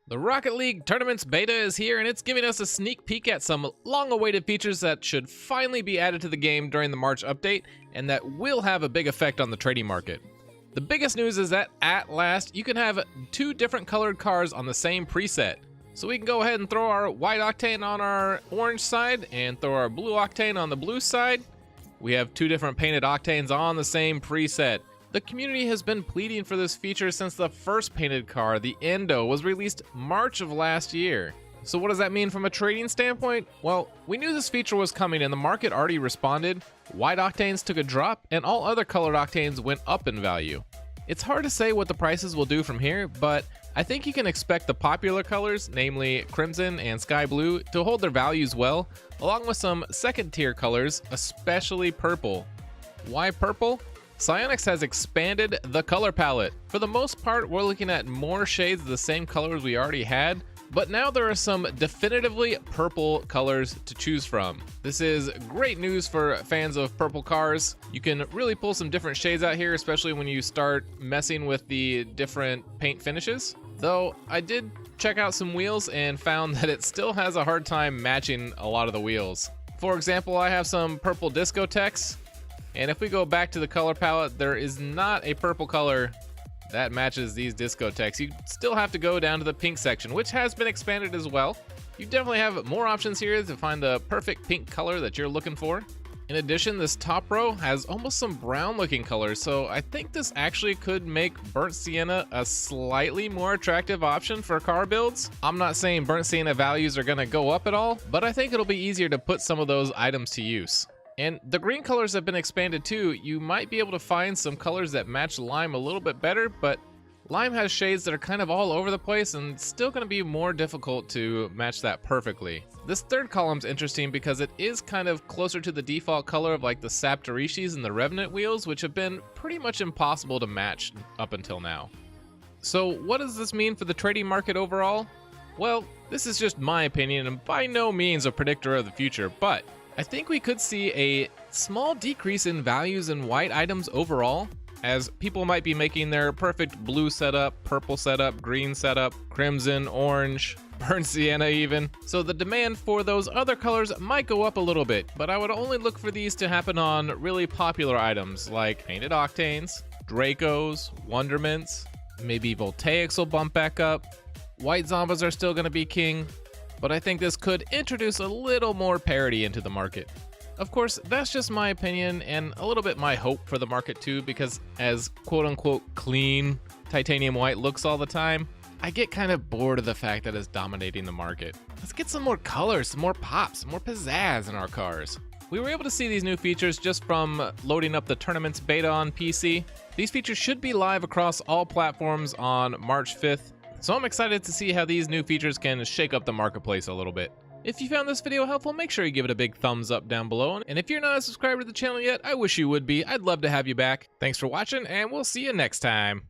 The Rocket League Tournament's beta is here, and it's giving us a sneak peek at some long-awaited features that should finally be added to the game during the March update, and that will have a big effect on the trading market. The biggest news is that, at last, you can have two different colored cars on the same preset. So we can go ahead and throw our white octane on our orange side, and throw our blue octane on the blue side. We have two different painted octanes on the same preset. The community has been pleading for this feature since the first painted car, the Endo, was released March of last year. So what does that mean from a trading standpoint? Well, we knew this feature was coming and the market already responded. White octanes took a drop and all other colored octanes went up in value. It's hard to say what the prices will do from here, but I think you can expect the popular colors, namely Crimson and Sky Blue, to hold their values well, along with some second tier colors, especially Purple. Why Purple? Psyonix has expanded the color palette. For the most part, we're looking at more shades of the same colors we already had, but now there are some definitively purple colors to choose from. This is great news for fans of purple cars. You can really pull some different shades out here, especially when you start messing with the different paint finishes. Though I did check out some wheels and found that it still has a hard time matching a lot of the wheels. For example, I have some purple discotheques. And if we go back to the color palette, there is not a purple color that matches these discotheques. You still have to go down to the pink section, which has been expanded as well. You definitely have more options here to find the perfect pink color that you're looking for. In addition, this top row has almost some brown looking colors, so I think this actually could make burnt sienna a slightly more attractive option for car builds. I'm not saying burnt sienna values are gonna go up at all, but I think it'll be easier to put some of those items to use. And the green colors have been expanded too. You might be able to find some colors that match lime a little bit better, but lime has shades that are kind of all over the place and it's still going to be more difficult to match that perfectly. This third column's interesting because it is kind of closer to the default color of like the Saptorishis and the Revenant wheels, which have been pretty much impossible to match up until now. So what does this mean for the trading market overall? Well, this is just my opinion and by no means a predictor of the future, but I think we could see a small decrease in values in white items overall, as people might be making their perfect blue setup, purple setup, green setup, crimson, orange, burnt sienna even. So the demand for those other colors might go up a little bit, but I would only look for these to happen on really popular items like painted octanes, Dracos, Wonderments, maybe Voltaics will bump back up. White Zombas are still going to be king, but I think this could introduce a little more parity into the market. Of course, that's just my opinion and a little bit my hope for the market too, because as quote-unquote clean titanium white looks all the time, I get kind of bored of the fact that it's dominating the market. Let's get some more colors, some more pops, some more pizzazz in our cars. We were able to see these new features just from loading up the tournament's beta on PC. These features should be live across all platforms on March 5th. So I'm excited to see how these new features can shake up the marketplace a little bit. If you found this video helpful, make sure you give it a big thumbs up down below. And if you're not a subscriber to the channel yet, I wish you would be. I'd love to have you back. Thanks for watching, and we'll see you next time.